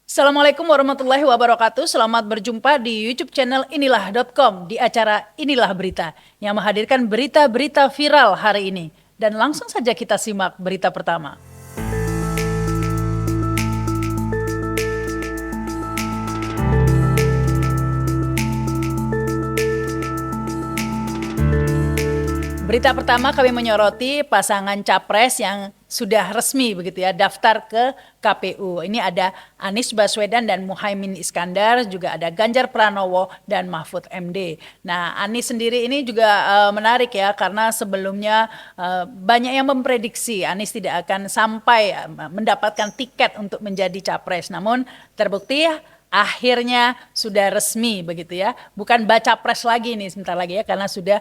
Assalamualaikum warahmatullahi wabarakatuh. Selamat berjumpa di YouTube channel inilah.com di acara Inilah Berita yang menghadirkan berita-berita viral hari ini. Dan langsung saja kita simak berita pertama. Berita pertama kami menyoroti pasangan capres yang sudah resmi begitu ya daftar ke KPU. Ini ada Anies Baswedan dan Muhaimin Iskandar, juga ada Ganjar Pranowo dan Mahfud MD. Nah, Anies sendiri ini juga menarik ya karena sebelumnya banyak yang memprediksi Anies tidak akan sampai mendapatkan tiket untuk menjadi capres. Namun terbukti akhirnya sudah resmi begitu ya, bukan baca pres lagi nih sebentar lagi ya, karena sudah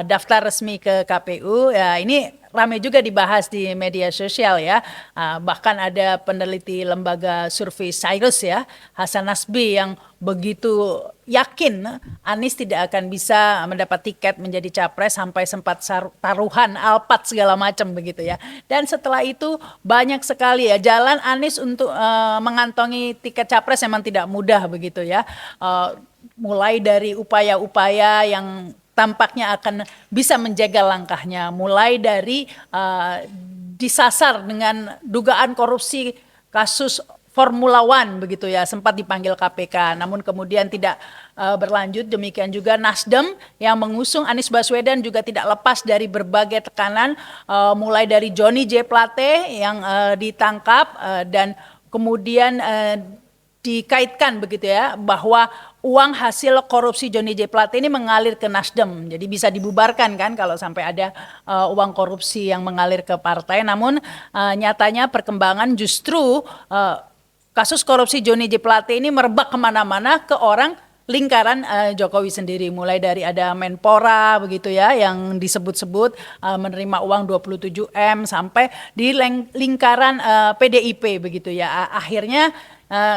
daftar resmi ke KPU. Ya, ini ramai juga dibahas di media sosial ya. Bahkan ada peneliti lembaga survei Cyrus ya, Hasan Nasbi, yang begitu yakin Anies tidak akan bisa mendapat tiket menjadi capres sampai sempat taruhan alpat segala macam begitu ya. Dan setelah itu banyak sekali ya jalan Anies untuk mengantongi tiket capres memang tidak mudah begitu ya. Mulai dari upaya-upaya yang tampaknya akan bisa menjaga langkahnya, mulai dari disasar dengan dugaan korupsi kasus Formula One begitu ya, sempat dipanggil KPK, namun kemudian tidak berlanjut. Demikian juga Nasdem yang mengusung Anies Baswedan juga tidak lepas dari berbagai tekanan, mulai dari Johnny J. Plate yang ditangkap dan kemudian dikaitkan begitu ya bahwa uang hasil korupsi Johnny J. Plate ini mengalir ke Nasdem. Jadi bisa dibubarkan kan kalau sampai ada uang korupsi yang mengalir ke partai. Namun nyatanya perkembangan justru kasus korupsi Johnny J. Plate ini merebak kemana-mana ke orang lingkaran Jokowi sendiri, mulai dari ada Menpora begitu ya yang disebut-sebut menerima uang 27 M sampai di lingkaran PDIP begitu ya. Akhirnya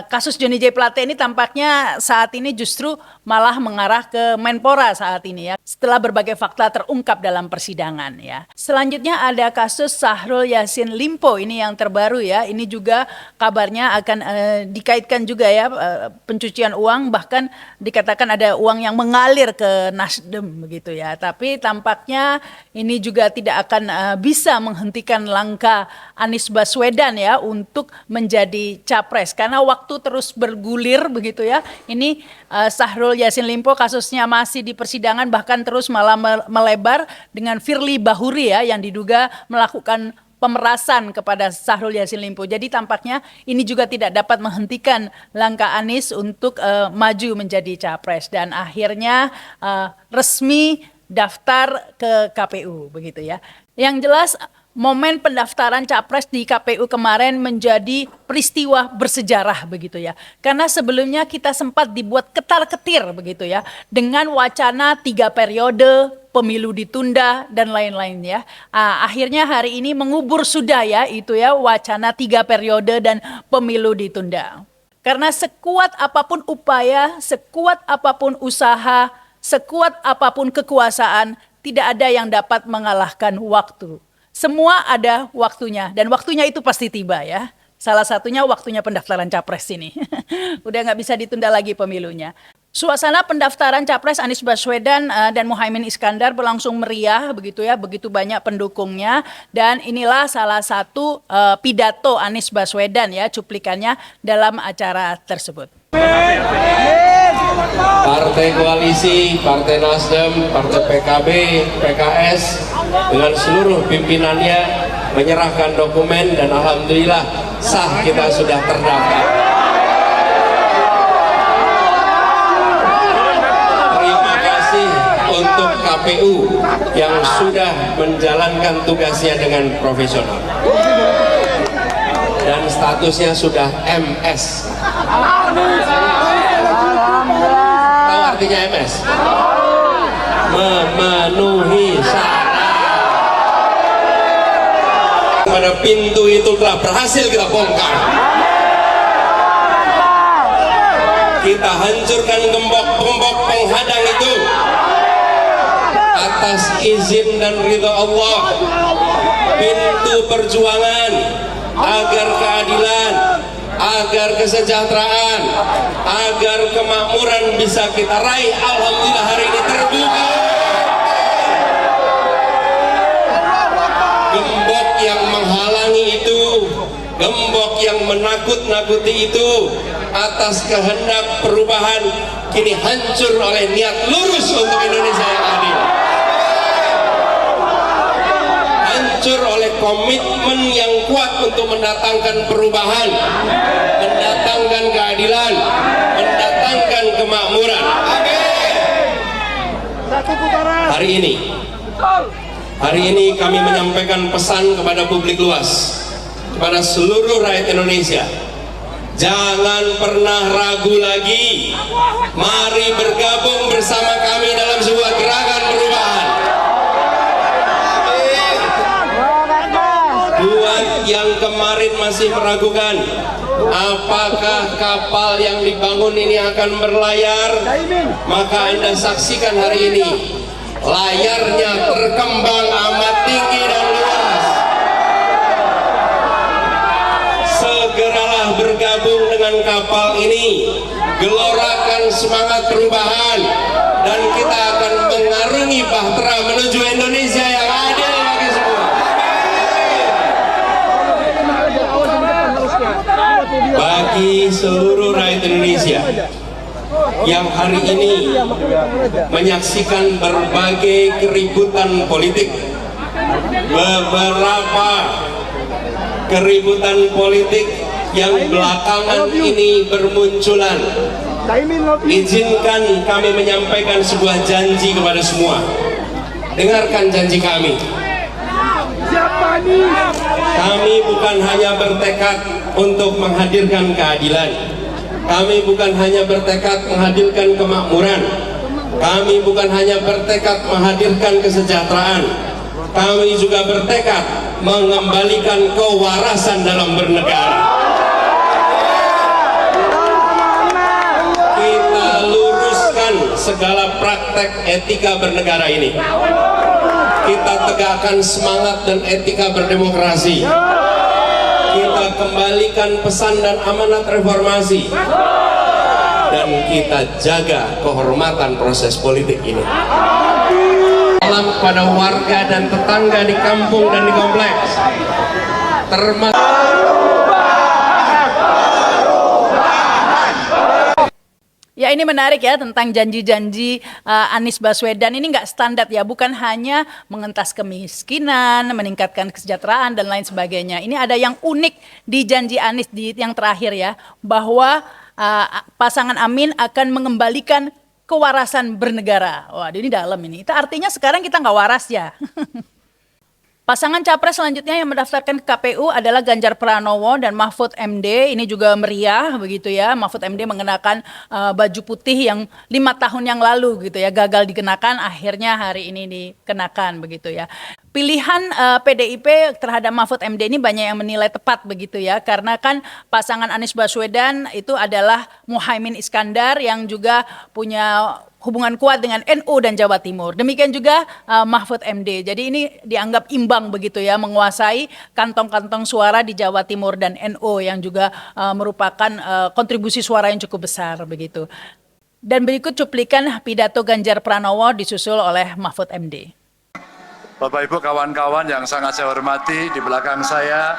kasus Johnny J. Plate ini tampaknya saat ini justru malah mengarah ke Menpora saat ini ya, setelah berbagai fakta terungkap dalam persidangan ya. Selanjutnya ada kasus Syahrul Yassin Limpo, ini yang terbaru ya. Ini juga kabarnya akan dikaitkan juga ya pencucian uang, bahkan dikatakan ada uang yang mengalir ke Nasdem begitu ya. Tapi tampaknya ini juga tidak akan bisa menghentikan langkah Anies Baswedan ya untuk menjadi capres, karena waktu terus bergulir begitu ya. Ini Syahrul Yassin Limpo kasusnya masih di persidangan, bahkan terus malah melebar dengan Firly Bahuri ya yang diduga melakukan pemerasan kepada Syahrul Yassin Limpo. Jadi tampaknya ini juga tidak dapat menghentikan langkah Anies untuk maju menjadi capres, dan akhirnya resmi daftar ke KPU begitu ya. Yang jelas momen pendaftaran capres di KPU kemarin menjadi peristiwa bersejarah begitu ya. Karena sebelumnya kita sempat dibuat ketar-ketir begitu ya dengan wacana 3 periode, pemilu ditunda dan lain-lain ya. Akhirnya hari ini mengubur sudah ya itu ya wacana 3 periode dan pemilu ditunda. Karena sekuat apapun upaya, sekuat apapun usaha, sekuat apapun kekuasaan, tidak ada yang dapat mengalahkan waktu. Semua ada waktunya, dan waktunya itu pasti tiba ya. Salah satunya waktunya pendaftaran capres ini. Udah nggak bisa ditunda lagi pemilunya. Suasana pendaftaran capres Anies Baswedan dan Muhaimin Iskandar berlangsung meriah begitu ya, begitu banyak pendukungnya, dan inilah salah satu pidato Anies Baswedan ya, cuplikannya dalam acara tersebut. Partai koalisi, Partai Nasdem, Partai PKB, PKS dengan seluruh pimpinannya menyerahkan dokumen, dan alhamdulillah sah kita sudah terdaftar. Terima kasih untuk KPU yang sudah menjalankan tugasnya dengan profesional dan statusnya sudah MS. Tahu artinya MS? Memenuhi syarat. Pada pintu itu telah berhasil kita bongkar. Kita hancurkan gembok-gembok penghadang itu atas izin dan ridha Allah. Pintu perjuangan agar keadilan, agar kesejahteraan, agar kemakmuran bisa kita raih. Alhamdulillah hari ini terbuka. Gembok yang menghalangi itu, gembok yang menakut-nakuti itu atas kehendak perubahan kini hancur oleh niat lurus untuk Indonesia yang adil. Hancur oleh komitmen yang kuat untuk mendatangkan perubahan, mendatangkan keadilan, mendatangkan kemakmuran. Hari ini kami menyampaikan pesan kepada publik luas, kepada seluruh rakyat Indonesia. Jangan pernah ragu lagi. Mari bergabung bersama kami dalam sebuah gerakan perubahan. Buat yang kemarin masih meragukan apakah kapal yang dibangun ini akan berlayar, maka Anda saksikan hari ini layarnya terkembang amat tinggi dan luas. Segeralah bergabung dengan kapal ini, gelorakan semangat perubahan, dan kita akan mengarungi bahtera menuju Indonesia yang adil bagi semua. Bagi seluruh rakyat Indonesia yang hari ini menyaksikan berbagai keributan politik, beberapa keributan politik yang belakangan ini bermunculan, izinkan kami menyampaikan sebuah janji kepada semua. Dengarkan janji kami. Kami bukan hanya bertekad untuk menghadirkan keadilan, kami bukan hanya bertekad menghadirkan kemakmuran, kami bukan hanya bertekad menghadirkan kesejahteraan, kami juga bertekad mengembalikan kewarasan dalam bernegara. Kita luruskan segala praktek etika bernegara ini. Kita tegakkan semangat dan etika berdemokrasi. Kita kembalikan pesan dan amanat reformasi. Dan kita jaga kehormatan proses politik ini. Salam kepada warga dan tetangga di kampung dan di kompleks, termasuk ya, ini menarik ya tentang janji-janji Anies Baswedan. Ini nggak standar ya, bukan hanya mengentas kemiskinan, meningkatkan kesejahteraan dan lain sebagainya. Ini ada yang unik di janji Anies di yang terakhir ya, bahwa pasangan Amin akan mengembalikan kewarasan bernegara. Wah, ini dalam ini. Itu artinya sekarang kita nggak waras ya. Pasangan capres selanjutnya yang mendaftarkan ke KPU adalah Ganjar Pranowo dan Mahfud MD. Ini juga meriah begitu ya. Mahfud MD mengenakan baju putih yang 5 tahun yang lalu gitu ya, gagal dikenakan, akhirnya hari ini dikenakan begitu ya. Pilihan PDIP terhadap Mahfud MD ini banyak yang menilai tepat begitu ya, karena kan pasangan Anies Baswedan itu adalah Muhaimin Iskandar yang juga punya hubungan kuat dengan NU dan Jawa Timur. Demikian juga Mahfud MD. Jadi ini dianggap imbang begitu ya, menguasai kantong-kantong suara di Jawa Timur dan NU yang juga merupakan kontribusi suara yang cukup besar begitu. Dan berikut cuplikan pidato Ganjar Pranowo disusul oleh Mahfud MD. Bapak Ibu kawan-kawan yang sangat saya hormati, di belakang saya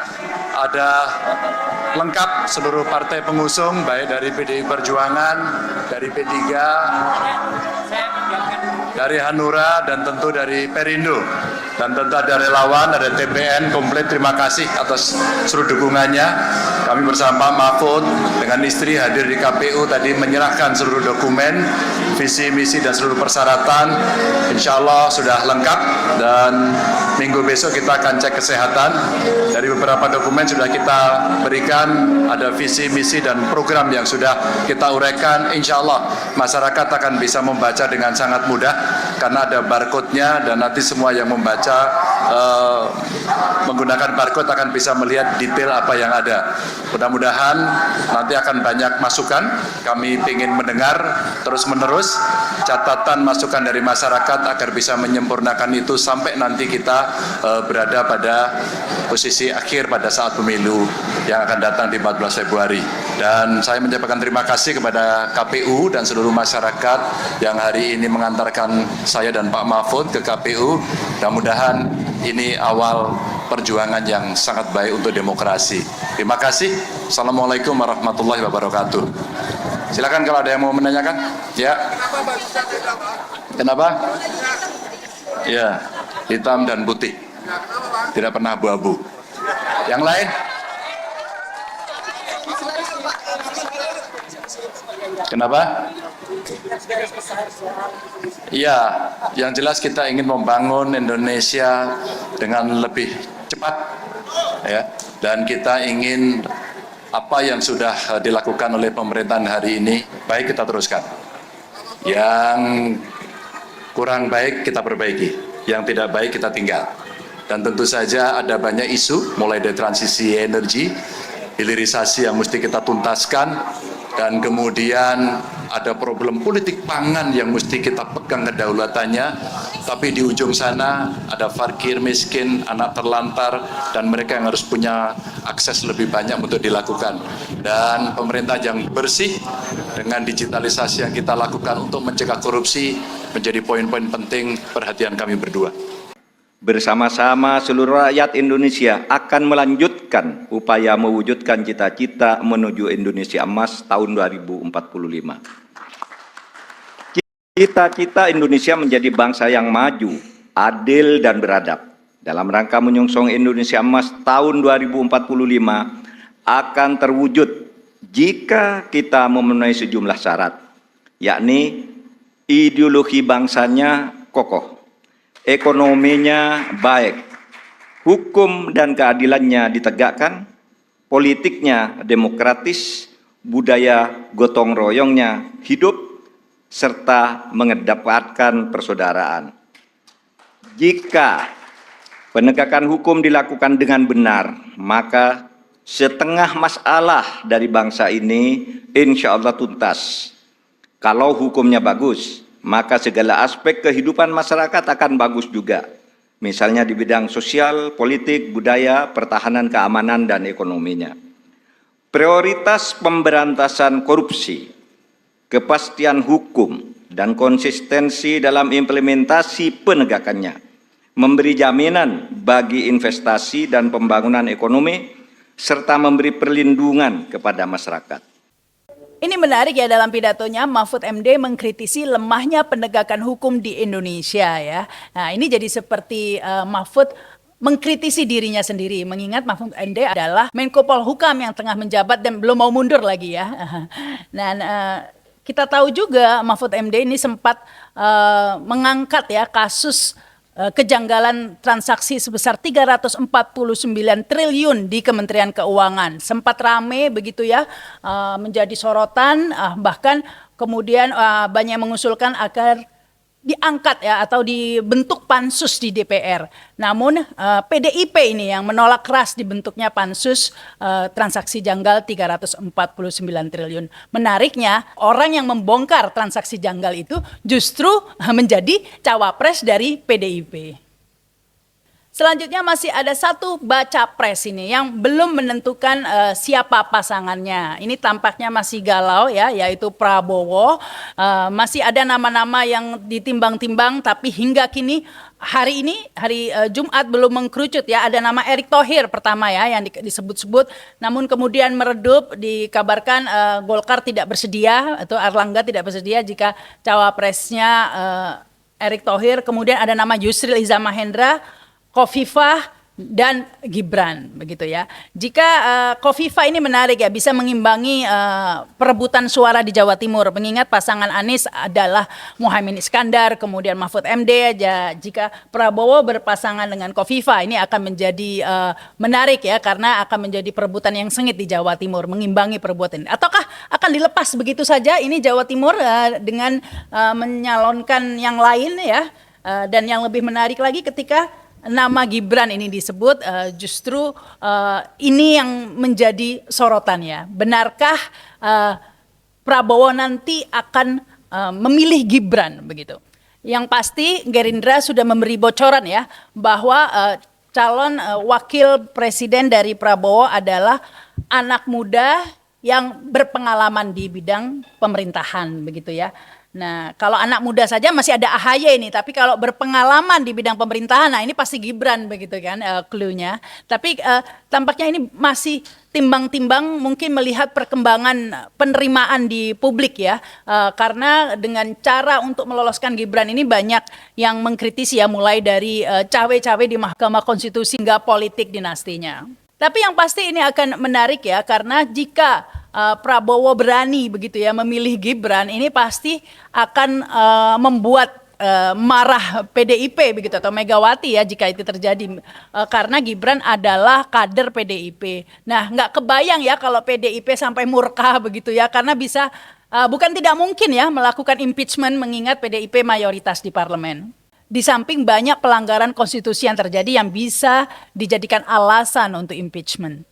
ada lengkap seluruh partai pengusung, baik dari PDI Perjuangan, dari P3, dari Hanura, dan tentu dari Perindo. Dan tentu ada relawan, ada TPN, komplit. Terima kasih atas seluruh dukungannya. Kami bersama Mahfud dengan istri hadir di KPU tadi menyerahkan seluruh dokumen, visi, misi, dan seluruh persyaratan. Insya Allah sudah lengkap, dan minggu besok kita akan cek kesehatan. Dari beberapa dokumen sudah kita berikan, ada visi, misi, dan program yang sudah kita uraikan. Insya Allah masyarakat akan bisa membaca dengan sangat mudah, karena ada barcode-nya, dan nanti semua yang membaca menggunakan barcode akan bisa melihat detail apa yang ada. Mudah-mudahan nanti akan akan banyak masukan. Kami ingin mendengar terus-menerus catatan masukan dari masyarakat agar bisa menyempurnakan itu sampai nanti kita berada pada posisi akhir pada saat pemilu yang akan datang di 14 Februari. Dan saya menyampaikan terima kasih kepada KPU dan seluruh masyarakat yang hari ini mengantarkan saya dan Pak Mahfud ke KPU. Mudah-mudahan ini awal perjuangan yang sangat baik untuk demokrasi. Terima kasih. Assalamualaikum warahmatullahi wabarakatuh. Silakan kalau ada yang mau menanyakan. Ya. Kenapa? Ya, hitam dan putih. Tidak pernah abu-abu. Yang lain? Kenapa? Iya, yang jelas kita ingin membangun Indonesia dengan lebih cepat, ya. Dan kita ingin apa yang sudah dilakukan oleh pemerintahan hari ini, baik kita teruskan. Yang kurang baik kita perbaiki, yang tidak baik kita tinggal. Dan tentu saja ada banyak isu, mulai dari transisi energi, hilirisasi yang mesti kita tuntaskan, dan kemudian ada problem politik pangan yang mesti kita pegang kedaulatannya, tapi di ujung sana ada fakir, miskin, anak terlantar, dan mereka yang harus punya akses lebih banyak untuk dilakukan. Dan pemerintah yang bersih dengan digitalisasi yang kita lakukan untuk mencegah korupsi menjadi poin-poin penting perhatian kami berdua. Bersama-sama seluruh rakyat Indonesia akan melanjutkan upaya mewujudkan cita-cita menuju Indonesia Emas tahun 2045. Cita-cita Indonesia menjadi bangsa yang maju, adil dan beradab. Dalam rangka menyongsong Indonesia Emas tahun 2045 akan terwujud jika kita memenuhi sejumlah syarat, yakni ideologi bangsanya kokoh, ekonominya baik, hukum dan keadilannya ditegakkan, politiknya demokratis, budaya gotong royongnya hidup, serta mengedepankan persaudaraan. Jika penegakan hukum dilakukan dengan benar, maka setengah masalah dari bangsa ini insya Allah tuntas. Kalau hukumnya bagus, maka segala aspek kehidupan masyarakat akan bagus juga. Misalnya di bidang sosial, politik, budaya, pertahanan, keamanan, dan ekonominya. Prioritas pemberantasan korupsi, kepastian hukum, dan konsistensi dalam implementasi penegakannya, memberi jaminan bagi investasi dan pembangunan ekonomi, serta memberi perlindungan kepada masyarakat. Ini menarik ya, dalam pidatonya Mahfud MD mengkritisi lemahnya penegakan hukum di Indonesia ya. Nah ini jadi seperti Mahfud mengkritisi dirinya sendiri, mengingat Mahfud MD adalah Menko Polhukam yang tengah menjabat dan belum mau mundur lagi ya. Dan kita tahu juga Mahfud MD ini sempat mengangkat ya kasus kejanggalan transaksi sebesar 349 triliun di Kementerian Keuangan. Sempat rame begitu ya, menjadi sorotan, bahkan kemudian banyak yang mengusulkan agar diangkat ya atau dibentuk pansus di DPR. Namun PDIP ini yang menolak keras dibentuknya pansus transaksi janggal 349 triliun. Menariknya, orang yang membongkar transaksi janggal itu justru menjadi cawapres dari PDIP. Selanjutnya masih ada satu baca pres ini yang belum menentukan siapa pasangannya. Ini tampaknya masih galau ya, yaitu Prabowo. Masih ada nama-nama yang ditimbang-timbang, tapi hingga kini hari ini, hari Jumat belum mengkerucut ya. Ada nama Erick Thohir pertama ya yang disebut-sebut. Namun kemudian meredup, dikabarkan Golkar tidak bersedia atau Erlangga tidak bersedia jika cawapresnya Erick Thohir. Kemudian ada nama Yusril Iza Mahendra, Khofifah, dan Gibran begitu ya. Jika Khofifah ini menarik ya, bisa mengimbangi perebutan suara di Jawa Timur, mengingat pasangan Anies adalah Muhaimin Iskandar, kemudian Mahfud MD. Jika Prabowo berpasangan dengan Khofifah, ini akan menjadi menarik ya, karena akan menjadi perebutan yang sengit di Jawa Timur, mengimbangi perebutan. Ataukah akan dilepas begitu saja ini Jawa Timur dengan menyalonkan yang lain ya? Dan yang lebih menarik lagi ketika nama Gibran ini disebut, justru ini yang menjadi sorotan ya. Benarkah Prabowo nanti akan memilih Gibran begitu? Yang pasti Gerindra sudah memberi bocoran ya bahwa calon wakil presiden dari Prabowo adalah anak muda yang berpengalaman di bidang pemerintahan begitu ya. Nah, kalau anak muda saja masih ada AHY ini, tapi kalau berpengalaman di bidang pemerintahan, nah ini pasti Gibran begitu kan clue-nya. Tapi tampaknya ini masih timbang-timbang mungkin melihat perkembangan penerimaan di publik ya. Karena dengan cara untuk meloloskan Gibran ini banyak yang mengkritisi ya, mulai dari cawe-cawe di Mahkamah Konstitusi hingga politik dinastinya. Tapi yang pasti ini akan menarik ya, karena jika Prabowo berani begitu ya memilih Gibran, ini pasti akan membuat marah PDIP begitu atau Megawati ya jika itu terjadi, karena Gibran adalah kader PDIP. Nah, nggak kebayang ya kalau PDIP sampai murka begitu ya, karena bisa bukan tidak mungkin ya melakukan impeachment mengingat PDIP mayoritas di parlemen. Di samping banyak pelanggaran konstitusi yang terjadi yang bisa dijadikan alasan untuk impeachment.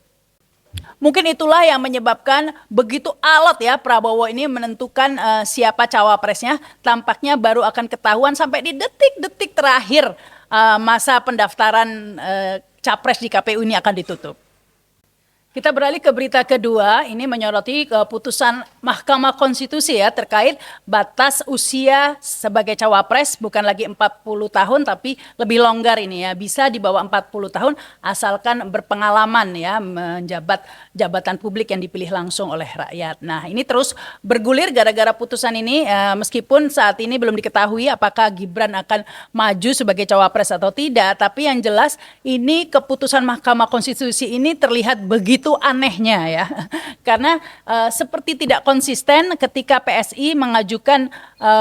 Mungkin itulah yang menyebabkan begitu alot ya Prabowo ini menentukan siapa cawapresnya. Tampaknya baru akan ketahuan sampai di detik-detik terakhir masa pendaftaran capres di KPU ini akan ditutup. Kita beralih ke berita kedua, ini menyoroti keputusan Mahkamah Konstitusi ya terkait batas usia sebagai cawapres, bukan lagi 40 tahun tapi lebih longgar ini ya, bisa di bawah 40 tahun asalkan berpengalaman ya menjabat jabatan publik yang dipilih langsung oleh rakyat. Nah, ini terus bergulir gara-gara putusan ini, meskipun saat ini belum diketahui apakah Gibran akan maju sebagai cawapres atau tidak, tapi yang jelas ini keputusan Mahkamah Konstitusi ini terlihat begitu anehnya ya, karena seperti tidak konsisten ketika PSI mengajukan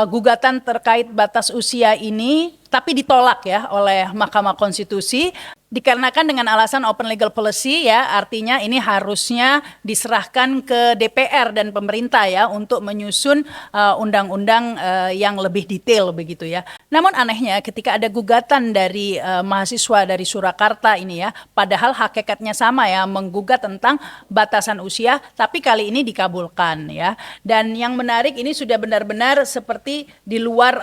gugatan terkait batas usia ini, tapi ditolak ya oleh Mahkamah Konstitusi. Dikarenakan dengan alasan open legal policy ya, artinya ini harusnya diserahkan ke DPR dan pemerintah ya untuk menyusun undang-undang yang lebih detail begitu ya. Namun anehnya ketika ada gugatan dari mahasiswa dari Surakarta ini ya, padahal hakikatnya sama ya, menggugat tentang batasan usia, tapi kali ini dikabulkan ya. Dan yang menarik ini sudah benar-benar seperti di luar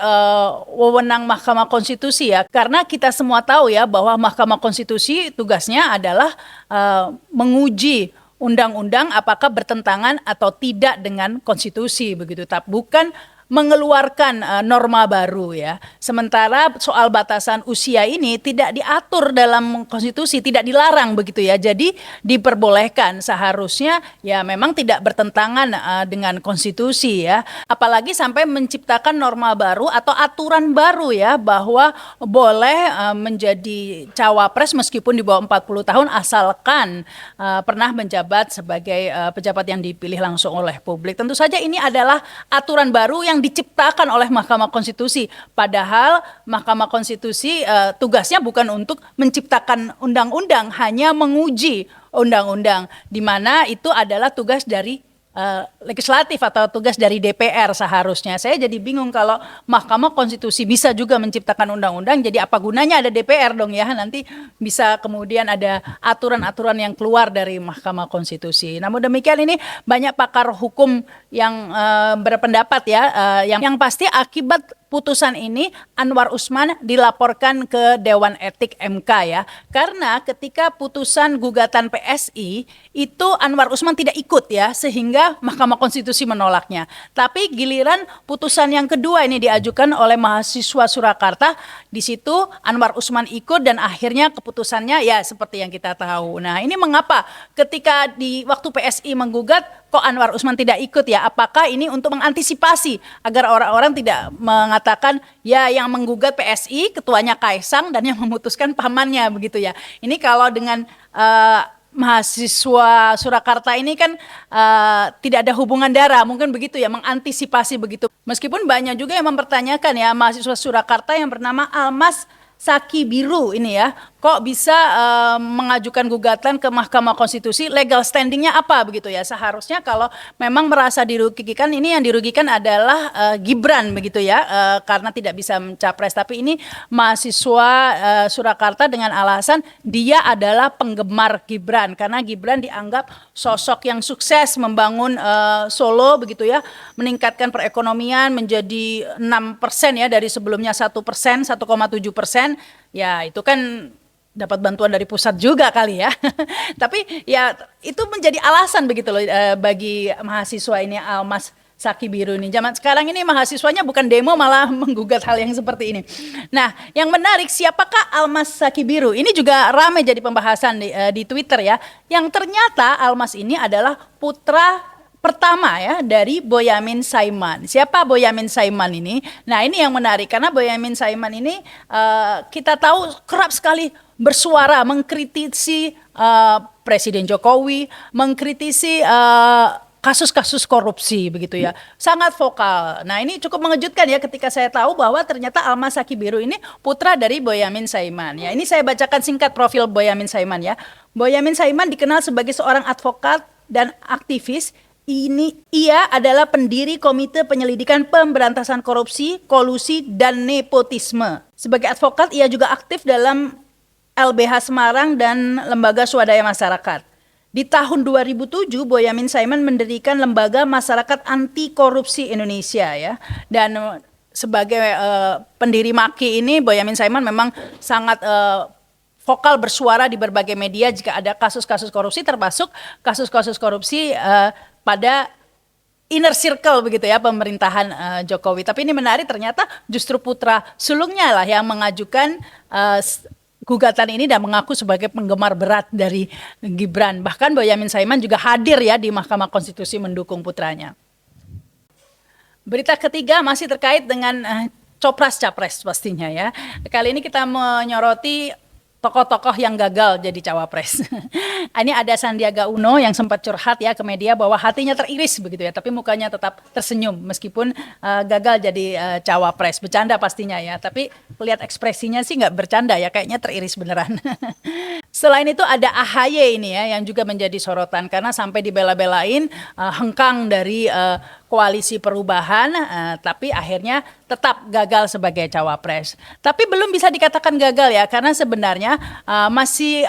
wewenang Mahkamah Konstitusi ya, karena kita semua tahu ya bahwa Mahkamah Konstitusi tugasnya adalah menguji undang-undang apakah bertentangan atau tidak dengan konstitusi begitu, tapi bukan mengeluarkan norma baru ya. Sementara soal batasan usia ini tidak diatur dalam konstitusi, tidak dilarang begitu ya. Jadi diperbolehkan, seharusnya ya memang tidak bertentangan dengan konstitusi ya. Apalagi sampai menciptakan norma baru atau aturan baru ya, bahwa boleh menjadi cawapres meskipun di bawah 40 tahun asalkan pernah menjabat sebagai pejabat yang dipilih langsung oleh publik. Tentu saja ini adalah aturan baru yang diciptakan oleh Mahkamah Konstitusi. Padahal Mahkamah Konstitusi tugasnya bukan untuk menciptakan undang-undang, hanya menguji undang-undang, di mana itu adalah tugas dari legislatif atau tugas dari DPR seharusnya. Saya jadi bingung kalau Mahkamah Konstitusi bisa juga menciptakan undang-undang, jadi apa gunanya ada DPR dong ya, nanti bisa kemudian ada aturan-aturan yang keluar dari Mahkamah Konstitusi. Namun demikian ini banyak pakar hukum yang berpendapat ya, yang pasti akibat putusan ini Anwar Usman dilaporkan ke Dewan Etik MK ya. Karena ketika putusan gugatan PSI itu Anwar Usman tidak ikut ya, sehingga Mahkamah Konstitusi menolaknya. Tapi giliran putusan yang kedua ini diajukan oleh mahasiswa Surakarta, di situ Anwar Usman ikut dan akhirnya keputusannya ya seperti yang kita tahu. Nah, ini mengapa ketika di waktu PSI menggugat kok Anwar Usman tidak ikut ya? Apakah ini untuk mengantisipasi agar orang-orang tidak mengatakan ya yang menggugat PSI ketuanya Kaisang dan yang memutuskan pamannya begitu ya? Ini kalau dengan mahasiswa Surakarta ini kan tidak ada hubungan darah, mungkin begitu ya, mengantisipasi begitu. Meskipun banyak juga yang mempertanyakan ya, mahasiswa Surakarta yang bernama Almas Saki Biru ini ya, kok bisa mengajukan gugatan ke Mahkamah Konstitusi, legal standingnya apa begitu ya? Seharusnya kalau memang merasa dirugikan, ini yang dirugikan adalah Gibran begitu ya, karena tidak bisa mencapres. Tapi ini mahasiswa Surakarta dengan alasan dia adalah penggemar Gibran, karena Gibran dianggap sosok yang sukses membangun Solo begitu ya, meningkatkan perekonomian menjadi 6% ya, dari sebelumnya 1%, 1,7%. Ya itu kan dapat bantuan dari pusat juga kali ya. Tapi ya itu menjadi alasan begitu loh bagi mahasiswa ini, Almas Saki Biru ini. Zaman sekarang ini mahasiswanya bukan demo, malah menggugat hal yang seperti ini. Nah, yang menarik, siapakah Almas Saki Biru? Ini juga ramai jadi pembahasan di Twitter ya. Yang ternyata Almas ini adalah putra pertama ya dari Boyamin Saiman. Siapa Boyamin Saiman ini? Nah, ini yang menarik karena Boyamin Saiman ini kita tahu kerap sekali bersuara mengkritisi Presiden Jokowi, mengkritisi kasus-kasus korupsi begitu ya. Sangat vokal. Nah, ini cukup mengejutkan ya ketika saya tahu bahwa ternyata Almas Saki Biru ini putra dari Boyamin Saiman. Ya, ini saya bacakan singkat profil Boyamin Saiman ya. Boyamin Saiman dikenal sebagai seorang advokat dan aktivis. Ia adalah pendiri Komite Penyelidikan Pemberantasan Korupsi, Kolusi, dan Nepotisme. Sebagai advokat, ia juga aktif dalam LBH Semarang dan Lembaga Swadaya Masyarakat. Di tahun 2007, Boyamin Saiman mendirikan Lembaga Masyarakat Anti Korupsi Indonesia ya. Dan sebagai pendiri MAKI ini, Boyamin Saiman memang sangat vokal bersuara di berbagai media jika ada kasus-kasus korupsi, termasuk kasus-kasus korupsi pada inner circle begitu ya pemerintahan Jokowi. Tapi ini menarik, ternyata justru putra sulungnya lah yang mengajukan gugatan ini dan mengaku sebagai penggemar berat dari Gibran. Bahkan Boyamin Saiman juga hadir ya di Mahkamah Konstitusi mendukung putranya. Berita ketiga masih terkait dengan copras-capres pastinya ya. Kali ini kita menyoroti tokoh-tokoh yang gagal jadi cawapres. Ini ada Sandiaga Uno yang sempat curhat ya ke media bahwa hatinya teriris begitu ya, tapi mukanya tetap tersenyum meskipun gagal jadi cawapres. Bercanda pastinya ya, tapi lihat ekspresinya sih nggak bercanda ya, kayaknya teriris beneran. Selain itu ada AHY ini ya yang juga menjadi sorotan karena sampai dibela-belain hengkang dari koalisi perubahan, tapi akhirnya tetap gagal sebagai cawapres. Tapi belum bisa dikatakan gagal ya, karena sebenarnya masih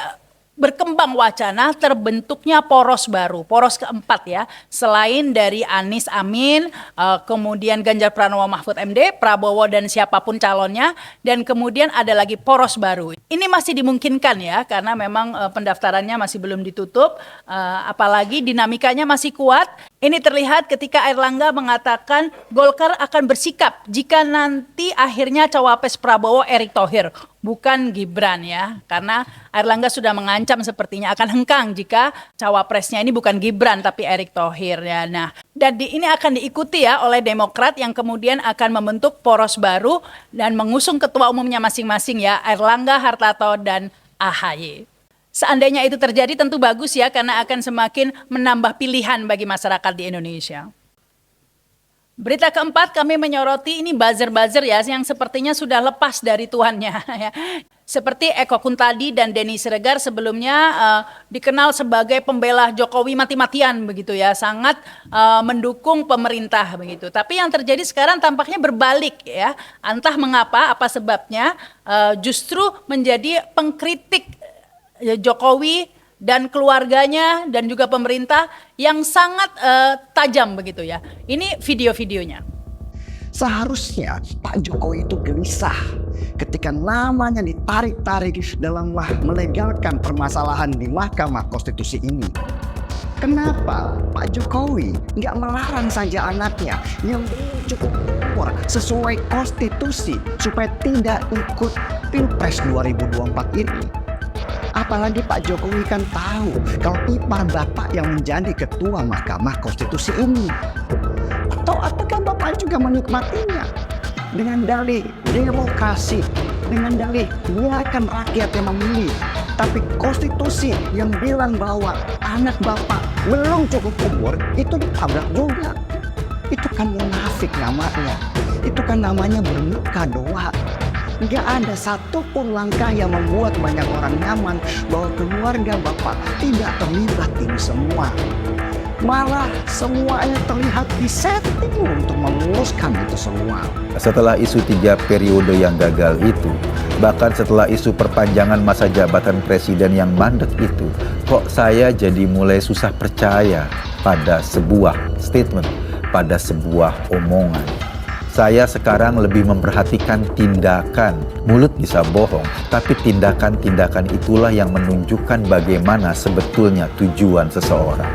berkembang wacana terbentuknya poros baru, poros keempat ya, selain dari Anies Amin, kemudian Ganjar Pranowo Mahfud MD, Prabowo dan siapapun calonnya, dan kemudian ada lagi poros baru. Ini masih dimungkinkan ya, karena memang pendaftarannya masih belum ditutup, apalagi dinamikanya masih kuat. Ini terlihat ketika Airlangga mengatakan Golkar akan bersikap jika nanti akhirnya cawapres Prabowo Erick Thohir, bukan Gibran ya. Karena Airlangga sudah mengancam sepertinya akan hengkang jika cawapresnya ini bukan Gibran tapi Erick Thohir ya. Nah, dan ini akan diikuti ya oleh Demokrat yang kemudian akan membentuk poros baru dan mengusung ketua umumnya masing-masing ya, Airlangga, Hartarto, dan AHY. Seandainya itu terjadi tentu bagus ya, karena akan semakin menambah pilihan bagi masyarakat di Indonesia. Berita keempat kami menyoroti ini buzzer-buzzer ya yang sepertinya sudah lepas dari tuannya ya. Seperti Eko Kuntadi dan Denny Siregar sebelumnya dikenal sebagai pembela Jokowi mati-matian begitu ya, sangat mendukung pemerintah begitu. Tapi yang terjadi sekarang tampaknya berbalik ya. Entah mengapa, apa sebabnya, justru menjadi pengkritik Jokowi dan keluarganya dan juga pemerintah yang sangat tajam begitu ya. Ini video-videonya. Seharusnya Pak Jokowi itu gelisah ketika namanya ditarik-tarik dalam melegalkan permasalahan di Mahkamah Konstitusi ini. Kenapa Pak Jokowi nggak melarang saja anaknya yang cukup umur sesuai konstitusi supaya tidak ikut Pilpres 2024 ini? Apalagi Pak Jokowi kan tahu kalau ipar Bapak yang menjadi ketua Mahkamah Konstitusi ini. Atau apakah Bapak juga menikmatinya dengan dalih demokrasi, dengan dalih biarkan rakyat yang memilih. Tapi konstitusi yang bilang bahwa anak Bapak belum cukup umur itu ditabrak juga. Itu kan munafik namanya. Itu kan namanya bermuka doa. Nggak ada satupun langkah yang membuat banyak orang nyaman bahwa keluarga Bapak tidak terlibat ini semua. Malah semuanya terlihat disetting untuk memuluskan itu semua. Setelah isu 3 periode yang gagal itu, bahkan setelah isu perpanjangan masa jabatan presiden yang mandek itu, kok saya jadi mulai susah percaya pada sebuah statement, pada sebuah omongan. Saya sekarang lebih memperhatikan tindakan. Mulut bisa bohong, tapi tindakan-tindakan itulah yang menunjukkan bagaimana sebetulnya tujuan seseorang.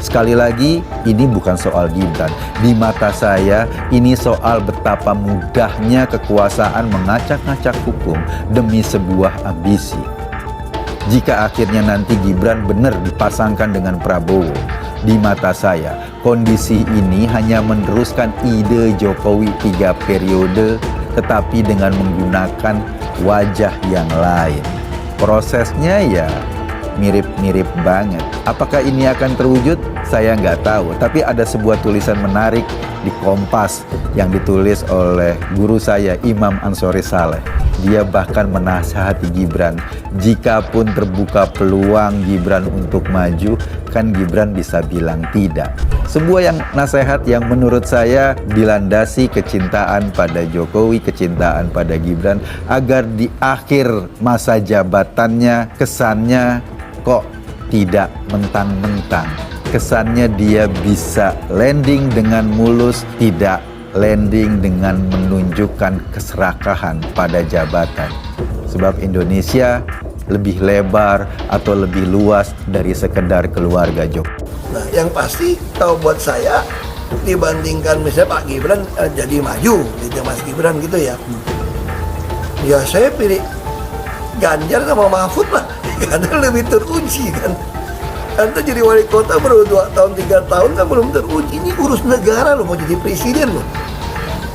Sekali lagi, ini bukan soal Gibran. Di mata saya, ini soal betapa mudahnya kekuasaan mengacak-ngacak hukum demi sebuah ambisi. Jika akhirnya nanti Gibran benar dipasangkan dengan Prabowo, di mata saya, kondisi ini hanya meneruskan ide Jokowi 3 periode, tetapi dengan menggunakan wajah yang lain. Prosesnya ya mirip-mirip banget. Apakah ini akan terwujud? Saya nggak tahu. Tapi ada sebuah tulisan menarik di Kompas yang ditulis oleh guru saya, Imam Ansori Saleh. Dia bahkan menasihati Gibran, jikapun terbuka peluang Gibran untuk maju, kan Gibran bisa bilang tidak. Sebuah nasihat yang menurut saya dilandasi kecintaan pada Jokowi, kecintaan pada Gibran, agar di akhir masa jabatannya kesannya kok tidak mentang-mentang. Kesannya dia bisa landing dengan mulus, tidak landing dengan menunjukkan keserakahan pada jabatan. Sebab Indonesia lebih lebar atau lebih luas dari sekedar keluarga Jokowi. Nah, yang pasti kalau buat saya dibandingkan misalnya Pak Gibran jadi maju, gitu Mas Gibran gitu ya. Ya saya pilih Ganjar sama Mahfud lah, karena lebih teruji kan. Anda jadi wali kota baru 2 tahun, 3 tahun kan belum teruji. Ini urus negara loh, mau jadi presiden loh.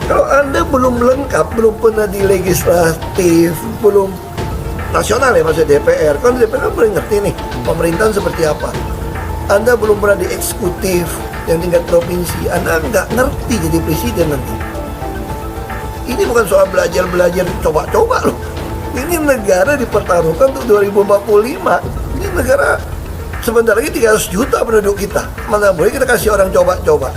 Kalau Anda belum lengkap, belum pernah di legislatif, belum nasional ya maksudnya DPR. Kan DPR kan belum ngerti nih pemerintahan seperti apa. Anda belum pernah di eksekutif yang tingkat provinsi, Anda nggak ngerti jadi presiden nanti. Ini bukan soal belajar-belajar, coba-coba loh. Ini negara dipertaruhkan untuk 2045. Ini negara sebentar lagi 300 juta penduduk kita. Mana boleh kita kasih orang coba-coba.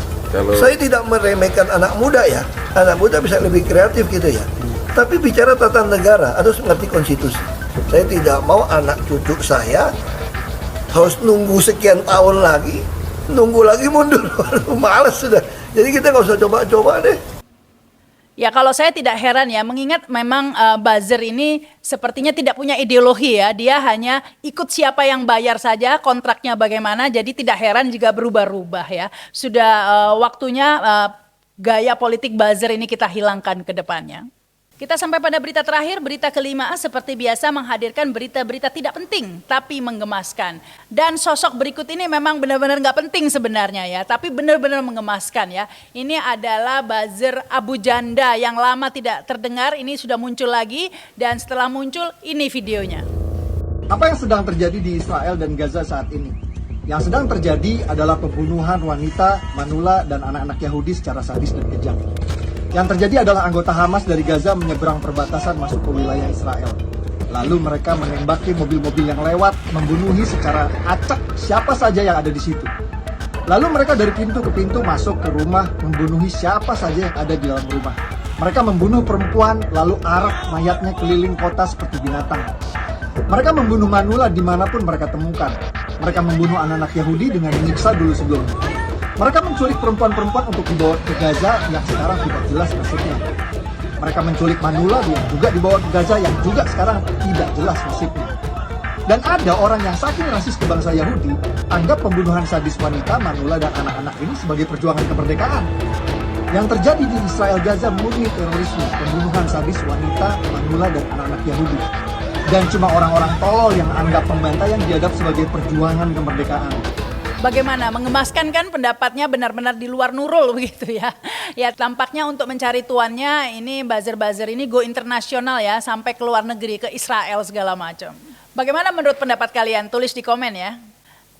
Saya tidak meremehkan anak muda ya. Anak muda bisa lebih kreatif gitu ya. Tapi bicara tata negara harus mengerti konstitusi. Saya tidak mau anak cucu saya harus nunggu sekian tahun lagi, nunggu lagi mundur. Males sudah. Jadi kita nggak usah coba-coba deh. Ya kalau saya tidak heran ya, mengingat memang buzzer ini sepertinya tidak punya ideologi ya. Dia hanya ikut siapa yang bayar saja, kontraknya bagaimana, jadi tidak heran jika berubah-ubah ya. Sudah waktunya gaya politik buzzer ini kita hilangkan ke depannya. Kita sampai pada berita terakhir, berita kelima, seperti biasa menghadirkan berita-berita tidak penting tapi menggemaskan. Dan sosok berikut ini memang benar-benar nggak penting sebenarnya ya, tapi benar-benar menggemaskan ya. Ini adalah buzzer Abu Janda yang lama tidak terdengar, ini sudah muncul lagi dan setelah muncul ini videonya. Apa yang sedang terjadi di Israel dan Gaza saat ini? Yang sedang terjadi adalah pembunuhan wanita, manula, dan anak-anak Yahudi secara sadis dan kejam. Yang terjadi adalah anggota Hamas dari Gaza menyeberang perbatasan masuk ke wilayah Israel. Lalu mereka menembaki mobil-mobil yang lewat, membunuhi secara acak siapa saja yang ada di situ. Lalu mereka dari pintu ke pintu masuk ke rumah, membunuhi siapa saja yang ada di dalam rumah. Mereka membunuh perempuan, lalu arak mayatnya keliling kota seperti binatang. Mereka membunuh manula dimanapun mereka temukan. Mereka membunuh anak-anak Yahudi dengan menyiksa dulu sebelumnya. Mereka menculik perempuan-perempuan untuk dibawa ke Gaza yang sekarang tidak jelas nasibnya. Mereka menculik manula yang juga dibawa ke Gaza yang juga sekarang tidak jelas nasibnya. Dan ada orang yang saking rasis ke bangsa Yahudi, anggap pembunuhan sadis wanita, manula, dan anak-anak ini sebagai perjuangan kemerdekaan. Yang terjadi di Israel Gaza murni terorisme, pembunuhan sadis wanita, manula, dan anak-anak Yahudi. Dan cuma orang-orang tolol yang anggap pembantaian dianggap sebagai perjuangan kemerdekaan. Bagaimana, mengemaskan kan pendapatnya, benar-benar di luar nurul begitu ya. Ya tampaknya untuk mencari tuannya ini buzzer-buzzer ini go internasional ya, sampai ke luar negeri, ke Israel segala macam. Bagaimana menurut pendapat kalian? Tulis di komen ya.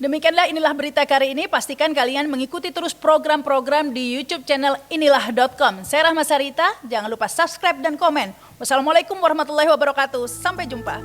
Demikianlah inilah berita kali ini. Pastikan kalian mengikuti terus program-program di YouTube channel inilah.com. Saya Rahma Sarita, jangan lupa subscribe dan komen Wassalamualaikum warahmatullahi wabarakatuh. Sampai jumpa.